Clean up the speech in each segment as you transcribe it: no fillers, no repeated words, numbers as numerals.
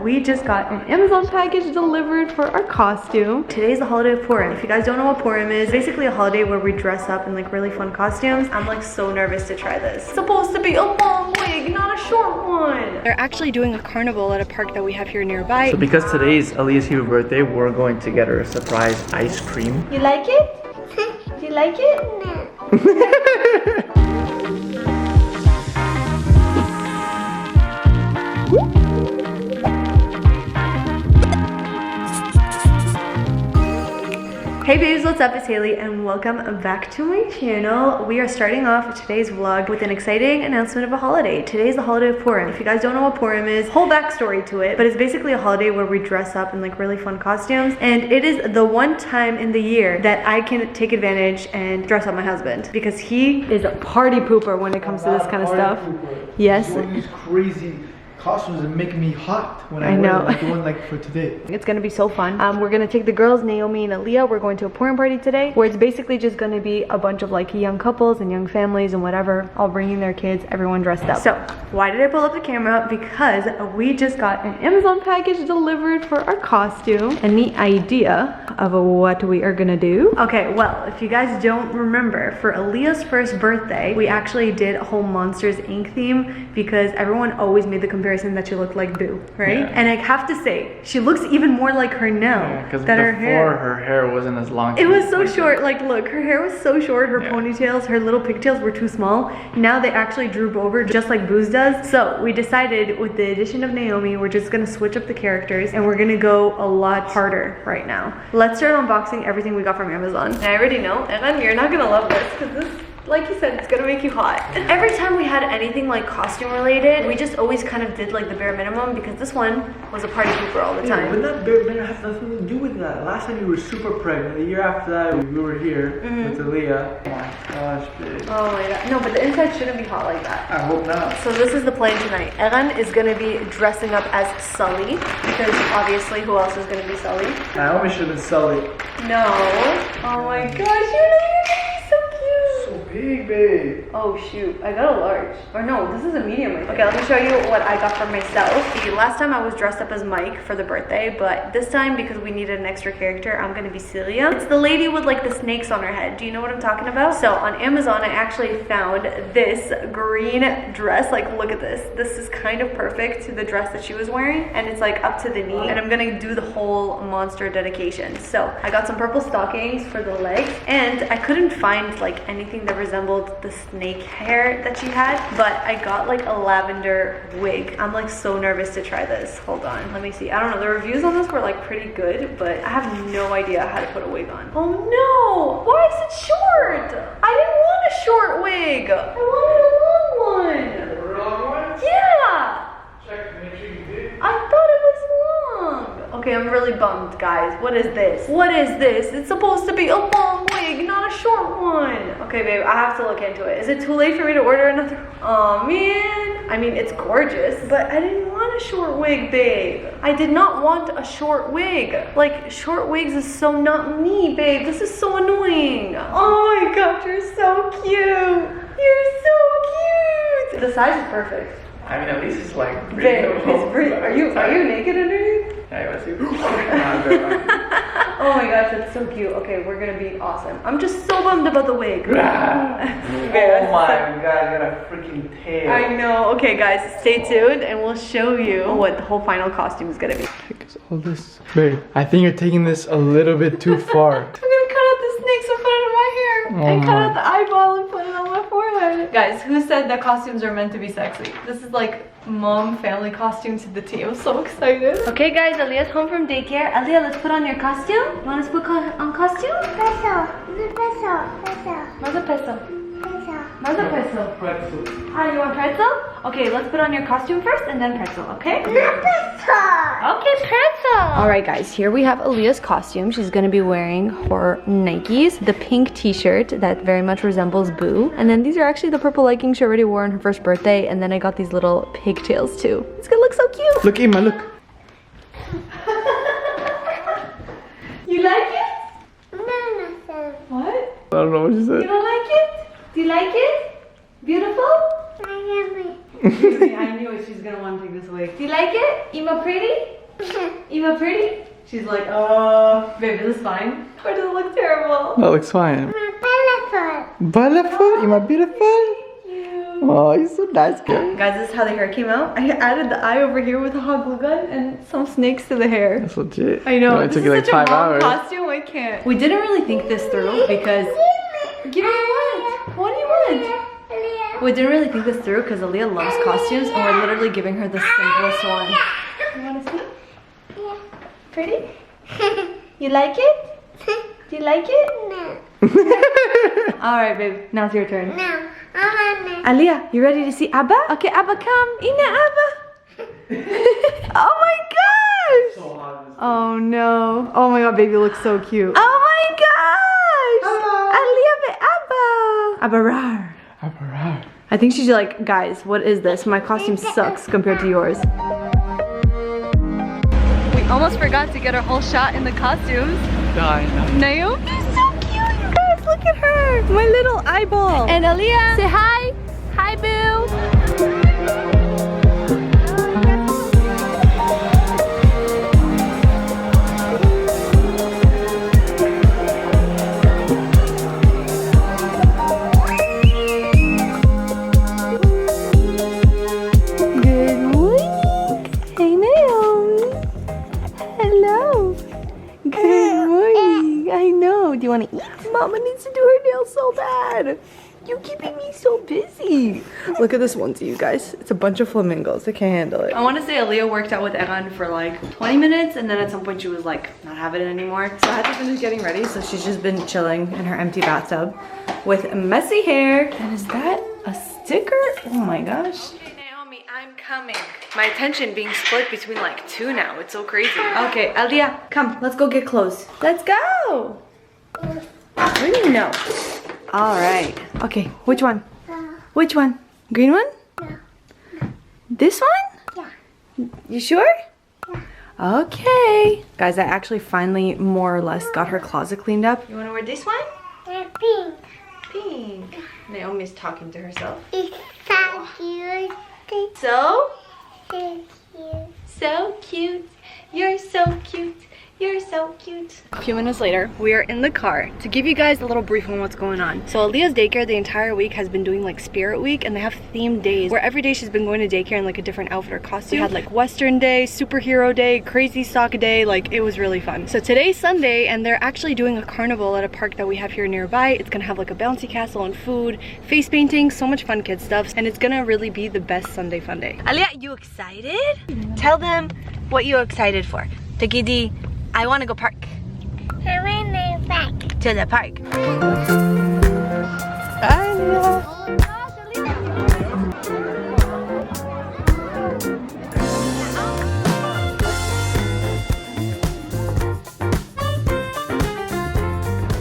we just got an Amazon package delivered for our costume. Today's the holiday of PURIM. If you guys don't know what PURIM is, basically a holiday where we dress up in like really fun costumes. I'm like so nervous to try this. It's supposed to be a long wig, not a short one. They're actually doing a carnival at a park that we have here nearby. So because today is Aaliyah's Hebrew birthday, we're going to get her a surprise ice cream. You like it? You like it? Hey babes, what's up? It's Haley and welcome back to my channel. We are starting off today's vlog with an exciting announcement of a holiday. Today's the holiday of PURIM. If you guys don't know what PURIM is, whole backstory to it, but it's basically a holiday where we dress up in like really fun costumes, and it is the one time in the year that I can take advantage and dress up my husband because he is a party pooper when it comes to this kind of stuff. Yes. These crazy costumes that make me hot when I know. wear like the one like for today. It's gonna be so fun. We're gonna take the girls, Naomi and Aaliyah. We're going to a PURIM party today where it's basically just gonna be a bunch of like young couples and young families and whatever, all bringing their kids, everyone dressed up. So why did I pull up the camera? Because we just got an Amazon package delivered for our costume. Any idea of what we are gonna do? Okay, well, if you guys don't remember, for Aaliyah's first birthday, we actually did a whole Monsters Inc. theme because everyone always made the comparison that she looked like Boo, right? Yeah. And I have to say, she looks even more like her now. Because that before her hair wasn't as long. It was so short. Like, look, her hair was so short. Her Yeah. ponytails, her little pigtails were too small. Now they actually droop over just like Boo's does. So we decided with the addition of Naomi, we're just gonna switch up the characters and we're gonna go a lot harder right now. Let's start unboxing everything we got from Amazon. And I already know, Evan, you're not gonna love this because this, like you said, it's gonna make you hot. Every time we had anything like costume related, we just always kind of did like the bare minimum because this one was a party pooper all the Yeah, time. but that bare minimum has nothing to do with that. Last time you were super pregnant. The year after that, we were here with Aaliyah. Oh my gosh, babe. Oh my god. No, but the inside shouldn't be hot like that. I hope not. So this is the plan tonight. Eran is gonna be dressing up as Sully because obviously who else is gonna be Sully? Naomi should have been Sully. No. Oh my gosh, you're gonna be so cute. So big, babe. Oh shoot, I got a large. Or no, this is a medium. Okay, let me show you what I got for myself. The last time I was dressed up as Mike for the birthday, but this time because we needed an extra character, I'm gonna be Celia. It's the lady with like the snakes on her head. Do you know what I'm talking about? So on Amazon, I actually found this green dress. Like, look at this. This is kind of perfect to the dress that she was wearing, and it's like up to the knee, and I'm gonna do the whole monster dedication. So I got some purple stockings for the legs, and I couldn't find like anything that resembled the snake hair that she had, but I got like a lavender wig. I'm like so nervous to try this. Hold on, let me see. I don't know, the reviews on this were like pretty good, but I have no idea how to put a wig on. Oh no, why is it short? I didn't want a short wig. I wanted a long one. Yeah. Check to make sure you did. I thought it was long. Okay, I'm really bummed, guys. What is this? What is this? It's supposed to be a long wig, not a short one. Okay, babe, I have to look into it. Is it too late for me to order another? Oh, man. I mean, it's gorgeous, but I didn't want a short wig, babe. I did not want a short wig. Like, short wigs is so not me, babe. This is so annoying. Oh my gosh, you're so cute. You're so cute. The size is perfect. I mean, at least it's like Babe, it's breathing. Are you naked underneath? Yeah, I see. Oh my gosh, that's so cute. Okay, we're gonna be awesome. I'm just so bummed about the wig. Oh my god, you got a freaking tail. I know. Okay, guys, stay tuned and we'll show you what the whole final costume is gonna be. All this, babe. I think you're taking this a little bit too far. I'm gonna cut out the snakes and put it in my hair. And cut out the eyeball and put it on my forehead. Guys, who said that costumes are meant to be sexy? This is like mom family costume to the T. I'm so excited. Okay guys, Aaliyah's home from daycare. Aaliyah, let's put on your costume. You want us to put on costume? Peso. Where's the peso? Pretzel. Ah, you want pretzel? Okay, let's put on your costume first and then pretzel, okay? Okay, pretzel. All right, guys, here we have Aaliyah's costume. She's gonna be wearing her Nikes, the pink t-shirt that very much resembles Boo. And then these are actually the purple leggings she already wore on her first birthday. And then I got these little pigtails too. It's gonna look so cute. Look, Emma, look. You like it? No. What? I don't know what she You said. don't like it? Do you like it? Beautiful? I knew it. She's gonna want to take this away. Do you like it? Ema pretty? Ema pretty? She's like, oh, baby, this is fine. Or does it look terrible? That looks fine. My Beautiful, my beautiful. Oh, you're so nice, girl. Guys, this is how the hair came out. I added the eye over here with a hot glue gun and some snakes to the hair. That's legit. I know. It This took is you like such a 5 mom hours. costume. I can't. We didn't really think this through because. Give me what? What do you want? We didn't really think this through because Aaliyah loves costumes and we're literally giving her the simplest one. You want to see? Yeah. Pretty? You like it? Do you like it? No. Alright, babe. Now it's your turn. No. I want Aaliyah, you ready to see Abba? Okay, Abba, come. Ina, Abba. Oh my gosh! So hot. Oh no. Oh my god, baby looks so cute. Oh my gosh! Aaliyah, Abba. Abba rar. I think she's like, guys, what is this? My costume sucks compared to yours. We almost forgot to get our whole shot in the costumes. Naomi's so cute, you guys. Look at her. My little eyeball. And Aaliyah, say hi. Hi, boo. Good morning. Hey, Naomi. Hello. Good morning. I know. Do you want to eat? Mama needs to do her nails so bad. You're keeping me so busy. Look at this onesie, you guys. It's a bunch of flamingos. I can't handle it. I want to say Aaliyah worked out with Eran for like 20 minutes and then at some point she was like not having it anymore. So I had to finish getting ready. So she's just been chilling in her empty bathtub with messy hair. And is that a sticker? Oh my gosh. Hey Naomi, I'm coming. My attention being split between like two now. It's so crazy. Okay, Aaliyah, come. Let's go get clothes. Let's go. What do you know? All right. Okay, which one? Which one? Green one? This one? Yeah. You sure? Yeah. Okay. Guys, I actually finally more or less got her closet cleaned up. You want to wear this one? pink. Pink. Naomi's talking to herself. It's so cute. So? So cute. So cute. You're so cute. You're so cute. A few minutes later, we are in the car to give you guys a little brief on what's going on. So Aaliyah's daycare the entire week has been doing like Spirit Week, and they have themed days where every day she's been going to daycare in like a different outfit or costume. We had like Western Day, Superhero Day, Crazy Sock Day. Like, it was really fun. So today's Sunday, and they're actually doing a carnival at a park that we have here nearby. It's gonna have like a bouncy castle and food, face painting, so much fun kid stuff, and it's gonna really be the best Sunday fun day. Aaliyah, you excited? Tell them what you're excited for. Takidi, I want to go park. I want to back. To the park.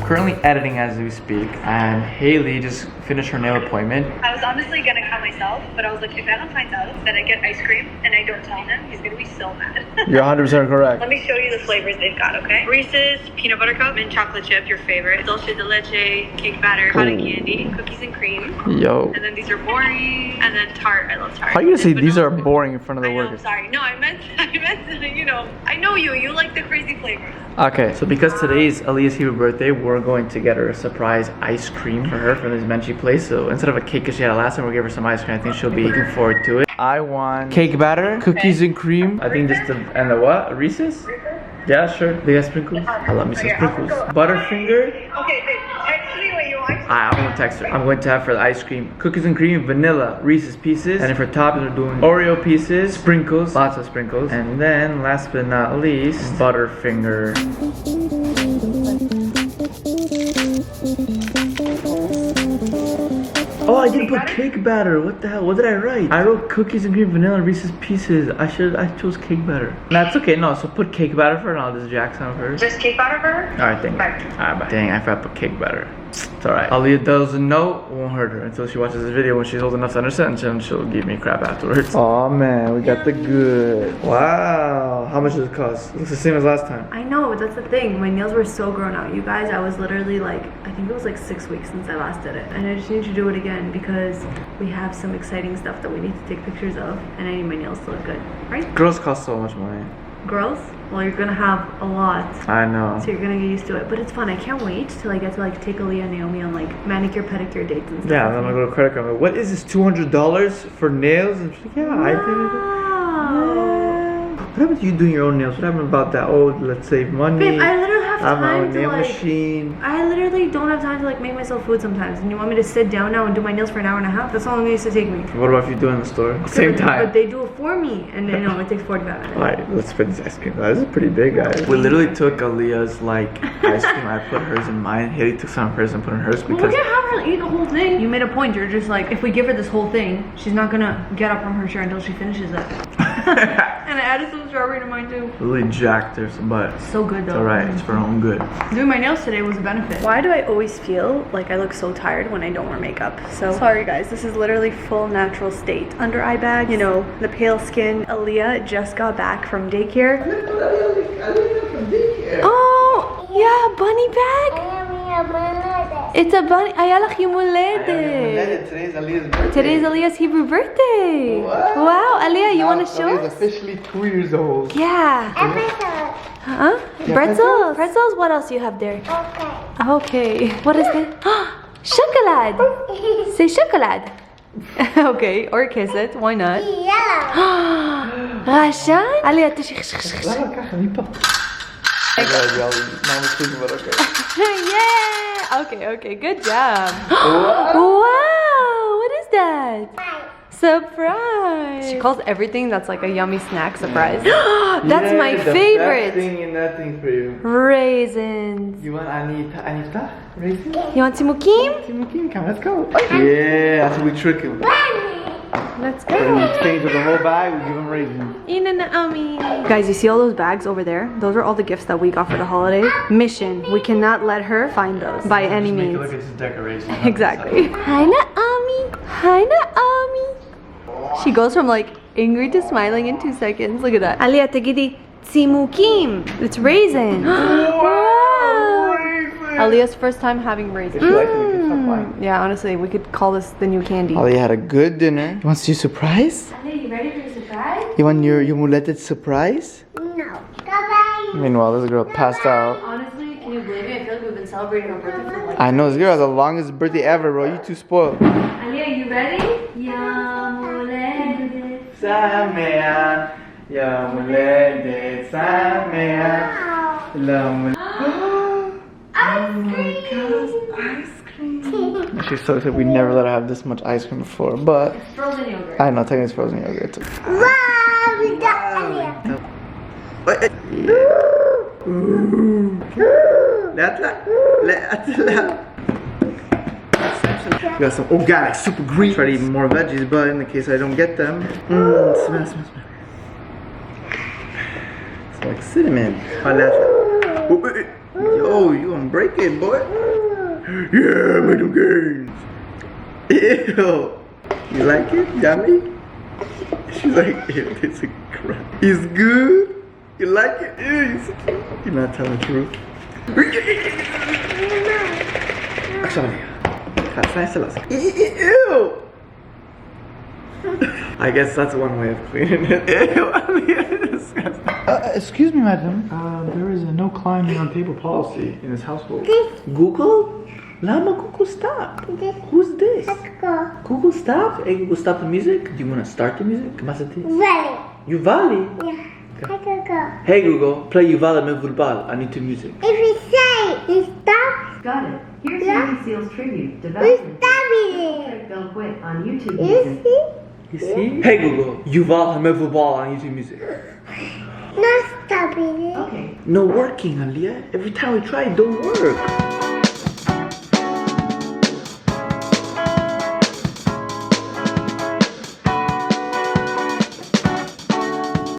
Currently editing as we speak, and Haley just finished her nail appointment. I was honestly gonna come myself, but I was like, if Adam finds out that I get ice cream and I don't tell him, he's gonna be so mad. You're 100% correct. Let me show you the flavors they've got, okay? Reese's peanut butter cup, mint chocolate chip, your favorite. Dulce de leche, cake batter, cotton candy, cookies and cream. Yo. And then these are boring, and then tart. I love tart. How are you gonna say And these are vanilla. boring in front of the I know, workers? sorry. No, I meant, you know, I know you like the crazy flavors. Okay, so because today is Aaliyah's Hebrew birthday, we're going to get her a surprise ice cream for her from this Menchie place. So instead of a cake that she had last time, we'll give her some ice cream. I think she'll be looking forward to it. I want cake batter, cookies and cream. I think just and the what? Reese's? Yeah, sure. They got sprinkles. I love me some sprinkles. Butterfinger. Okay, babe, text me what you want. I'm gonna text her. I'm going to have for the ice cream cookies and cream, vanilla, Reese's Pieces, and then for toppings we're doing Oreo pieces, sprinkles, lots of sprinkles, and then last but not least, Butterfinger. Oh, I didn't put cake batter. What the hell? What did I write? I wrote cookies and cream, vanilla, Reese's Pieces. I chose cake batter. That's okay. No, so put cake batter for her, and I'll just jack some of hers. Just cake batter for her? All right, thank you. All right, bye. Dang, I forgot to put cake batter. It's alright. Aaliyah doesn't know, it won't hurt her until she watches this video when she's old enough to understand, and she'll give me crap afterwards. Oh man, we got the good. Wow. How much does it cost? It looks the same as last time. I know, that's the thing. My nails were so grown out, you guys. I was literally like, I think it was like 6 weeks since I last did it. And I just need to do it again excited because we have some exciting stuff that we need to take pictures of, and I need my nails to look good, right? Girls cost so much money. Girls? Well, you're gonna have a lot. I know. So you're gonna get used to it. But it's fun. I can't wait till I get to like take Aaliyah and Naomi on like manicure, pedicure dates and stuff. Yeah, then I'm gonna go to credit card. I'm like, what is this, $200 for nails? And she's like, yeah, I did it. Wow. What happened to you doing your own nails? What happened about that? Oh, let's save money. Babe, I literally have I have my time own to nail like. machine. I literally don't have time to like make myself food sometimes. And you want me to sit down now and do my nails for an hour and a half? That's all it needs to take me. What about if you do it in the store? Same But time. they do it for me, and then it takes 45 minutes. Alright, let's spin this ice cream. This is pretty big, guys. We literally took Aaliyah's like ice cream. I put hers in mine. Haley took some of hers and put in hers Well, we because. can't have her eat the whole thing. You made a point. You're just like, if we give her this whole thing, she's not gonna get up from her chair until she finishes it. And I added some strawberry to mine too. Really jacked her, but So good though. it's alright. It's for her own good. Doing my nails today was a benefit. Why do I always feel like I look so tired when I don't wear makeup? So sorry guys, this is literally full natural state. Under eye bag, you know, the pale skin. Aaliyah just got back from daycare. Oh, yeah, bunny bag. It's a bunny. Ayalak yom holedet. Today's Aaliyah's birthday. Today's Aaliyah's Hebrew birthday. Wow, Aaliyah, you want to show us? Officially 2 years old. Yeah. Huh? Pretzels. Pretzels? What else do you have there? Okay. What is that? Chocolate. Say chocolate. Okay, or kiss it. Why not? Rashan? Aaliyah, yeah. Okay. Good job. Wow. What is that? Surprise. She calls everything that's like a yummy snack surprise. That's my favorite. Thing and that thing for you. Raisins. You want Anita? Raisins? You want timukim? Timukim, come, let's go. Yeah, that's how we trick him. Let's When go. he stays with the whole bag, we give him raisins. Guys, you see all those bags over there? Those are all the gifts that we got for the holiday. Mission. We cannot let her find those by any Make it means. look at his decoration. Exactly. Hi Naomi. Hi Naomi. She goes from like angry to smiling in 2 seconds. Look at that. Aliyah tegidi timukim. It's raisin. Wow. Aliyah's first time having raisins. If you like it, we can stop buying. Yeah, honestly, we could call this the new candy. Aliyah had a good dinner. You want to see a surprise? Aliyah, you ready for your surprise? You want your muleted surprise? No. Bye-bye. Meanwhile, this girl passed out. Honestly, can you believe it? I feel like we've been celebrating her birthday for like... I know, this girl has the longest birthday ever, bro. You too spoiled. Aliyah, you ready? Yamuledet. Samean, Yamuledet, Samean, Ice cream. She's so excited. We never let her have this much ice cream before, but Frozen yogurt. I know, technically it's frozen yogurt too. Wow, we got Aliyah. We got some organic super green. Try to eat more veggies, but in the case I don't get them, smell. It's like cinnamon. Yo, you gonna break it, boy? Yeah, middle games. Ew. You like it? Yummy? She's like, ew, it's a crap. It's good? You like it? Ew, it's so cute. You're not telling the truth. Actually, ew. I guess that's one way of cleaning it. Ew, I mean, it's disgusting. Excuse me, madam. There is a no climbing on table policy in this household. Google? Lama, Google, stop. Who's this? Let's go. Google, stop. Hey, Google, stop the music. Do you want to start the music? Ready. Yuvali. Yeah. I can go. Hey, Google, play Yuvali min Vulbal on YouTube Music. If we say you stop, Got it. Here's Yeah. Navy SEALs tribute. we Development. stop it. They'll quit on YouTube You Music. see? You see? Hey, Google, Yuval min Vulbal on YouTube Music. Not stopping it. Okay. No working, Aliyah. Every time we try, it don't work.